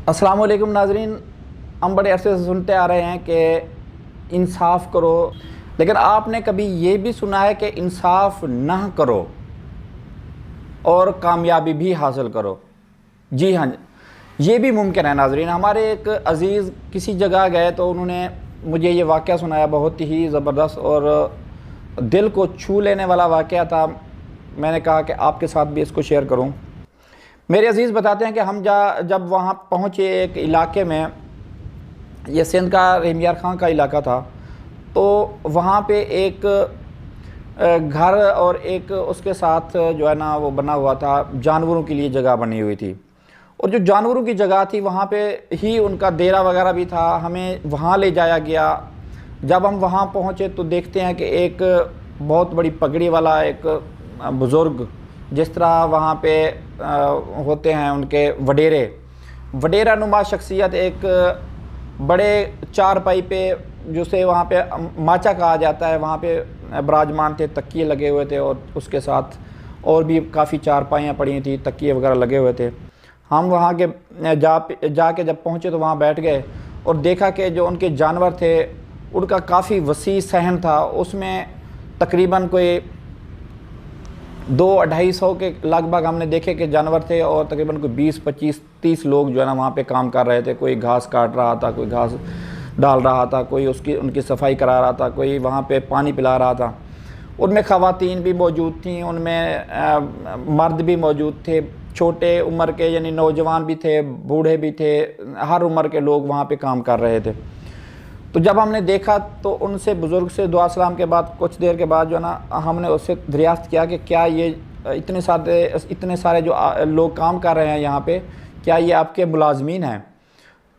السلام علیکم ناظرین، ہم بڑے عرصے سے سنتے آ رہے ہیں کہ انصاف کرو، لیکن آپ نے کبھی یہ بھی سنا ہے کہ انصاف نہ کرو اور کامیابی بھی حاصل کرو؟ جی ہاں، یہ بھی ممکن ہے ناظرین۔ ہمارے ایک عزیز کسی جگہ گئے تو انہوں نے مجھے یہ واقعہ سنایا، بہت ہی زبردست اور دل کو چھو لینے والا واقعہ تھا۔ میں نے کہا کہ آپ کے ساتھ بھی اس کو شیئر کروں۔ میرے عزیز بتاتے ہیں کہ ہم جب وہاں پہنچے ایک علاقے میں، یہ سندھ کا رحیم یار خان کا علاقہ تھا، تو وہاں پہ ایک گھر اور ایک اس کے ساتھ جو ہے نا وہ بنا ہوا تھا، جانوروں کے لیے جگہ بنی ہوئی تھی، اور جو جانوروں کی جگہ تھی وہاں پہ ہی ان کا ڈیرا وغیرہ بھی تھا۔ ہمیں وہاں لے جایا گیا۔ جب ہم وہاں پہنچے تو دیکھتے ہیں کہ ایک بہت بڑی پگڑی والا ایک بزرگ، جس طرح وہاں پہ ہوتے ہیں ان کے وڈیرہ نما شخصیت، ایک بڑے چارپائی پہ جسے وہاں پہ ماچا کہا جاتا ہے، وہاں پہ براجمان تھے، تکیے لگے ہوئے تھے، اور اس کے ساتھ اور بھی کافی چارپائیاں پڑی تھیں، تکیے وغیرہ لگے ہوئے تھے۔ ہم وہاں کے جا کے جب پہنچے تو وہاں بیٹھ گئے اور دیکھا کہ جو ان کے جانور تھے ان کا کافی وسیع صحن تھا۔ اس میں تقریباً کوئی 200-250 کے لگ بھگ ہم نے دیکھے کہ جانور تھے، اور تقریباً کوئی 20-25-30 لوگ جو ہے نا وہاں پہ کام کر رہے تھے۔ کوئی گھاس کاٹ رہا تھا، کوئی گھاس ڈال رہا تھا، کوئی ان کی صفائی کرا رہا تھا، کوئی وہاں پہ پانی پلا رہا تھا۔ ان میں خواتین بھی موجود تھیں، ان میں مرد بھی موجود تھے، چھوٹے عمر کے یعنی نوجوان بھی تھے، بوڑھے بھی تھے، ہر عمر کے لوگ وہاں پہ کام کر رہے تھے۔ تو جب ہم نے دیکھا تو ان سے بزرگ سے دعا سلام کے بعد کچھ دیر کے بعد جو ہے نا ہم نے اس سے دریافت کیا کہ کیا یہ اتنے سارے جو لوگ کام کر رہے ہیں یہاں پہ، کیا یہ آپ کے ملازمین ہیں؟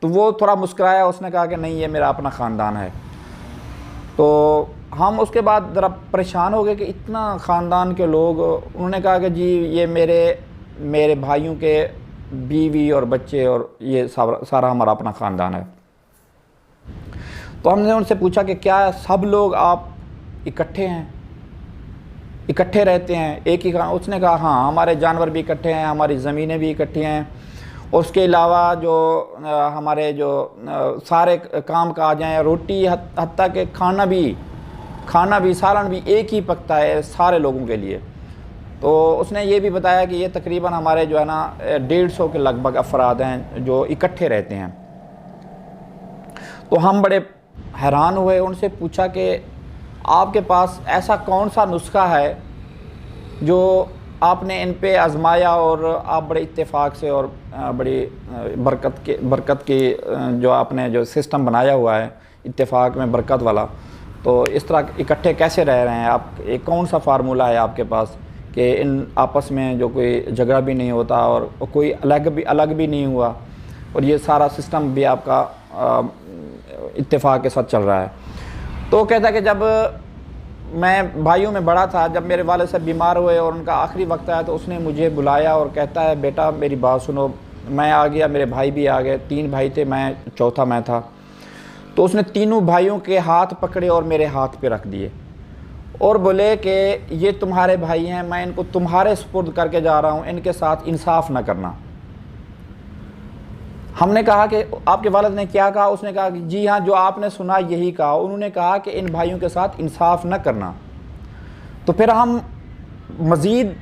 تو وہ تھوڑا مسکرایا، اس نے کہا کہ نہیں، یہ میرا اپنا خاندان ہے۔ تو ہم اس کے بعد ذرا پریشان ہو گئے کہ اتنا خاندان کے لوگ۔ انہوں نے کہا کہ جی یہ میرے بھائیوں کے بیوی اور بچے، اور یہ سارا ہمارا اپنا خاندان ہے۔ تو ہم نے ان سے پوچھا کہ کیا سب لوگ آپ اکٹھے ہیں، اکٹھے رہتے ہیں ایک ہی خاندان؟ اس نے کہا ہاں، ہمارے جانور بھی اکٹھے ہیں، ہماری زمینیں بھی اکٹھی ہیں، اور اس کے علاوہ جو ہمارے جو سارے کام کاج ہیں، روٹی حتیٰ کہ کھانا بھی سالن بھی ایک ہی پکتا ہے سارے لوگوں کے لیے۔ تو اس نے یہ بھی بتایا کہ یہ تقریباً ہمارے جو ہے نا 150 کے لگ بھگ افراد ہیں جو اکٹھے رہتے ہیں۔ تو ہم بڑے حیران ہوئے، ان سے پوچھا کہ آپ کے پاس ایسا کون سا نسخہ ہے جو آپ نے ان پہ آزمایا اور آپ بڑے اتفاق سے اور بڑی برکت کی جو آپ نے جو سسٹم بنایا ہوا ہے اتفاق میں برکت والا، تو اس طرح اکٹھے کیسے رہ رہے ہیں آپ؟ ایک کون سا فارمولہ ہے آپ کے پاس کہ ان آپس میں جو کوئی جھگڑا بھی نہیں ہوتا اور کوئی الگ بھی نہیں ہوا، اور یہ سارا سسٹم بھی آپ کا اتفاق کے ساتھ چل رہا ہے؟ تو کہتا ہے کہ جب میں بھائیوں میں بڑا تھا، جب میرے والد صاحب بیمار ہوئے اور ان کا آخری وقت آیا تو اس نے مجھے بلایا اور کہتا ہے بیٹا میری بات سنو۔ میں آ گیا، میرے بھائی بھی آ گئے، 3 بھائی تھے، میں چوتھا میں تھا۔ تو اس نے تینوں بھائیوں کے ہاتھ پکڑے اور میرے ہاتھ پہ رکھ دیے اور بولے کہ یہ تمہارے بھائی ہیں، میں ان کو تمہارے سپرد کر کے جا رہا ہوں، ان کے ساتھ انصاف نہ کرنا۔ ہم نے کہا کہ آپ کے والد نے کیا کہا؟ اس نے کہا کہ جی ہاں، جو آپ نے سنا یہی کہا، انہوں نے کہا کہ ان بھائیوں کے ساتھ انصاف نہ کرنا۔ تو پھر ہم مزید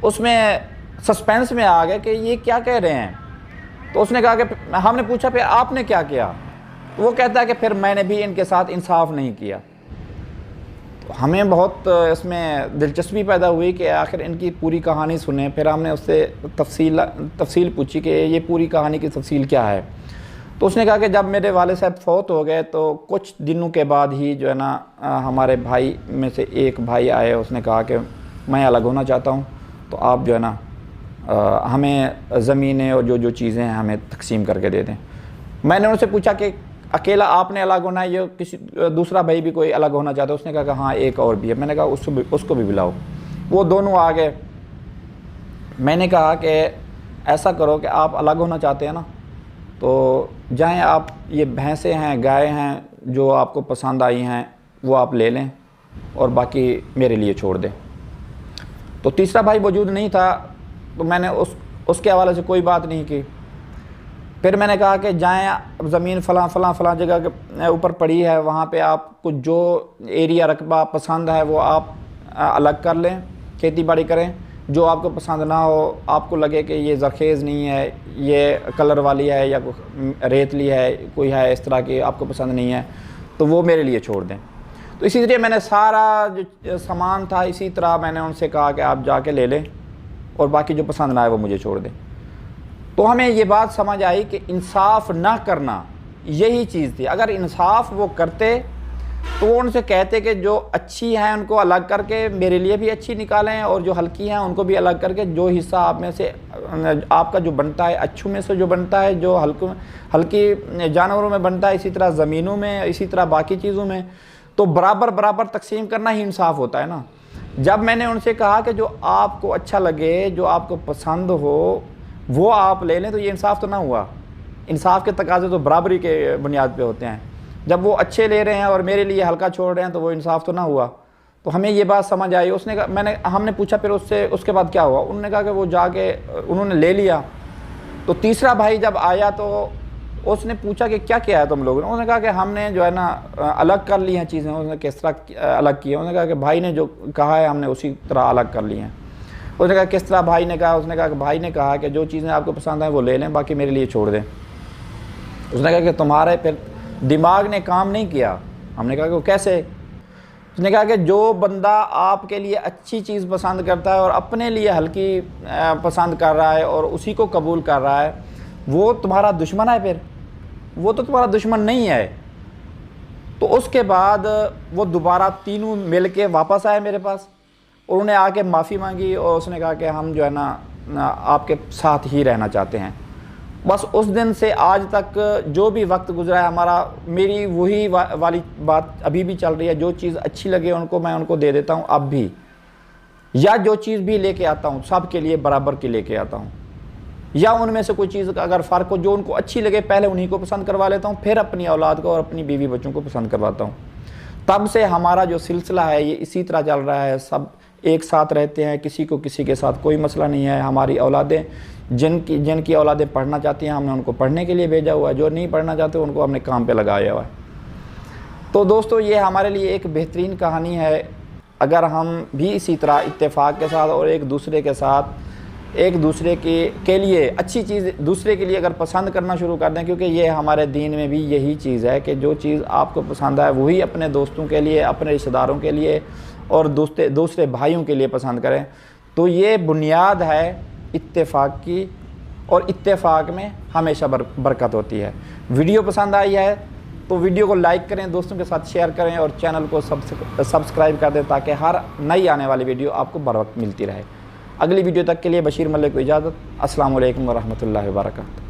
اس میں سسپینس میں آ گئے کہ یہ کیا کہہ رہے ہیں۔ تو اس نے کہا کہ ہم نے پوچھا پھر آپ نے کیا کیا؟ وہ کہتا ہے کہ پھر میں نے بھی ان کے ساتھ انصاف نہیں کیا۔ ہمیں بہت اس میں دلچسپی پیدا ہوئی کہ آخر ان کی پوری کہانی سنیں۔ پھر ہم نے اس سے تفصیل پوچھی کہ یہ پوری کہانی کی تفصیل کیا ہے۔ تو اس نے کہا کہ جب میرے والد صاحب فوت ہو گئے تو کچھ دنوں کے بعد ہی جو ہے نا ہمارے بھائی میں سے ایک بھائی آئے، اس نے کہا کہ میں الگ ہونا چاہتا ہوں، تو آپ جو ہے نا ہمیں زمینیں اور جو چیزیں ہیں ہمیں تقسیم کر کے دے دیں۔ میں نے ان سے پوچھا کہ اکیلا آپ نے الگ ہونا ہے یا کسی دوسرا بھائی بھی کوئی الگ ہونا چاہتا ہے؟ اس نے کہا کہ ہاں ایک اور بھی ہے۔ میں نے کہا اس کو بھی بلاؤ۔ وہ دونوں آ گئے۔ میں نے کہا کہ ایسا کرو کہ آپ الگ ہونا چاہتے ہیں نا، تو جائیں آپ، یہ بھینسیں ہیں، گائے ہیں، جو آپ کو پسند آئی ہیں وہ آپ لے لیں اور باقی میرے لیے چھوڑ دیں۔ تو تیسرا بھائی موجود نہیں تھا، تو میں نے اس کے حوالے سے کوئی بات نہیں کی۔ پھر میں نے کہا کہ جائیں زمین فلاں جگہ کے اوپر پڑی ہے، وہاں پہ آپ کو جو ایریا رقبہ پسند ہے وہ آپ الگ کر لیں، کھیتی باڑی کریں۔ جو آپ کو پسند نہ ہو، آپ کو لگے کہ یہ زرخیز نہیں ہے، یہ کلر والی ہے یا ریتلی ہے، کوئی ہے اس طرح کی آپ کو پسند نہیں ہے، تو وہ میرے لیے چھوڑ دیں۔ تو اسی طرح میں نے سارا جو سامان تھا اسی طرح میں نے ان سے کہا کہ آپ جا کے لے لیں، اور باقی جو پسند نہ آئے وہ مجھے چھوڑ دیں۔ تو ہمیں یہ بات سمجھ آئی کہ انصاف نہ کرنا یہی چیز تھی۔ اگر انصاف وہ کرتے تو وہ ان سے کہتے کہ جو اچھی ہیں ان کو الگ کر کے میرے لیے بھی اچھی نکالیں، اور جو ہلکی ہیں ان کو بھی الگ کر کے جو حصہ آپ میں سے آپ کا جو بنتا ہے، اچھوں میں سے جو بنتا ہے، جو ہلکی جانوروں میں بنتا ہے، اسی طرح زمینوں میں، اسی طرح باقی چیزوں میں، تو برابر تقسیم کرنا ہی انصاف ہوتا ہے نا۔ جب میں نے ان سے کہا کہ جو آپ کو اچھا لگے، جو آپ کو پسند ہو وہ آپ لے لیں، تو یہ انصاف تو نہ ہوا۔ انصاف کے تقاضے تو برابری کے بنیاد پہ ہوتے ہیں۔ جب وہ اچھے لے رہے ہیں اور میرے لیے ہلکا چھوڑ رہے ہیں تو وہ انصاف تو نہ ہوا۔ تو ہمیں یہ بات سمجھ آئی۔ اس نے کہا، ہم نے پوچھا پھر اس کے بعد کیا ہوا؟ انہوں نے کہا کہ وہ جا کے انہوں نے لے لیا۔ تو تیسرا بھائی جب آیا تو اس نے پوچھا کہ کیا کیا ہے تم لوگوں نے؟ انہوں نے کہا کہ ہم نے جو ہے نا الگ کر لی ہیں چیزیں۔ انہوں نے کس طرح الگ کی ہے؟ انہوں نے کہا کہ بھائی نے جو کہا ہے ہم نے اسی طرح الگ کر لی ہیں۔ اس نے کہا کس طرح بھائی نے کہا؟ اس نے کہا کہ بھائی نے کہا کہ جو چیزیں آپ کو پسند ہیں وہ لے لیں، باقی میرے لیے چھوڑ دیں۔ اس نے کہا کہ تمہارے پھر دماغ نے کام نہیں کیا۔ ہم نے کہا کہ وہ کیسے؟ اس نے کہا کہ جو بندہ آپ کے لیے اچھی چیز پسند کرتا ہے اور اپنے لیے ہلکی پسند کر رہا ہے اور اسی کو قبول کر رہا ہے، وہ تمہارا دشمن ہے؟ پھر وہ تو تمہارا دشمن نہیں ہے۔ تو اس کے بعد وہ دوبارہ تینوں مل کے واپس آئے میرے پاس، اور انہوں نے آ کے معافی مانگی، اور اس نے کہا کہ ہم جو ہے نا آپ کے ساتھ ہی رہنا چاہتے ہیں۔ بس اس دن سے آج تک جو بھی وقت گزرا ہے ہمارا، میری وہی والی بات ابھی بھی چل رہی ہے۔ جو چیز اچھی لگے ان کو میں ان کو دے دیتا ہوں اب بھی، یا جو چیز بھی لے کے آتا ہوں سب کے لیے برابر کی لے کے آتا ہوں، یا ان میں سے کوئی چیز اگر فرق ہو جو ان کو اچھی لگے پہلے انہی کو پسند کروا لیتا ہوں، پھر اپنی اولاد کو اور اپنی بیوی بچوں کو پسند کرواتا ہوں۔ تب سے ہمارا جو سلسلہ ہے یہ اسی طرح چل رہا ہے، سب ایک ساتھ رہتے ہیں، کسی کو کسی کے ساتھ کوئی مسئلہ نہیں ہے۔ ہماری اولادیں جن کی اولادیں پڑھنا چاہتی ہیں ہم نے ان کو پڑھنے کے لیے بھیجا ہوا ہے، جو نہیں پڑھنا چاہتے ان کو ہم نے کام پہ لگایا ہوا ہے۔ تو دوستو یہ ہمارے لیے ایک بہترین کہانی ہے۔ اگر ہم بھی اسی طرح اتفاق کے ساتھ اور ایک دوسرے کے ساتھ ایک دوسرے کے لیے اچھی چیز دوسرے کے لیے اگر پسند کرنا شروع کر دیں، کیونکہ یہ ہمارے دین میں بھی یہی چیز ہے کہ جو چیز آپ کو پسند ہے وہی اپنے دوستوں کے لیے، اپنے رشتہ داروں کے لیے اور دوسرے بھائیوں کے لیے پسند کریں، تو یہ بنیاد ہے اتفاق کی، اور اتفاق میں ہمیشہ برکت ہوتی ہے۔ ویڈیو پسند آئی ہے تو ویڈیو کو لائک کریں، دوستوں کے ساتھ شیئر کریں، اور چینل کو سبسکرائب کر دیں تاکہ ہر نئی آنے والی ویڈیو آپ کو بر وقت ملتی رہے۔ اگلی ویڈیو تک کے لیے بشیر ملک کو اجازت۔ السلام علیکم ورحمۃ اللہ وبرکاتہ۔